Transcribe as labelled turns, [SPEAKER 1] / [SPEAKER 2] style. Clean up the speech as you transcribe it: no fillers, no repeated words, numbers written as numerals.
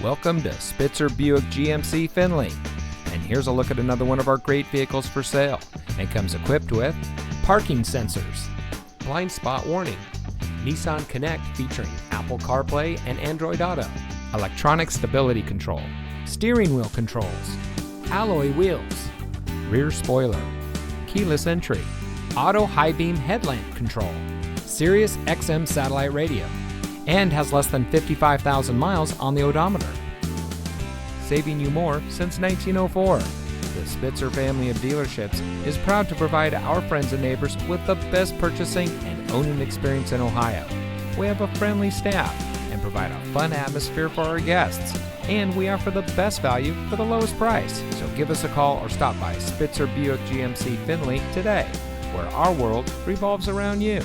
[SPEAKER 1] Welcome to Spitzer Buick GMC Findlay. And here's a look at another one of our great vehicles for sale. And comes equipped with parking sensors, blind spot warning, Nissan Connect featuring Apple CarPlay and Android Auto, electronic stability control, steering wheel controls, alloy wheels, rear spoiler, keyless entry, auto high beam headlamp control, Sirius XM satellite radio, and has less than 55,000 miles on the odometer. Saving you more since 1904. The Spitzer family of dealerships is proud to provide our friends and neighbors with the best purchasing and owning experience in Ohio. We have a friendly staff and provide a fun atmosphere for our guests. And we offer the best value for the lowest price. So give us a call or stop by Spitzer Buick GMC Findlay today, where our world revolves around you.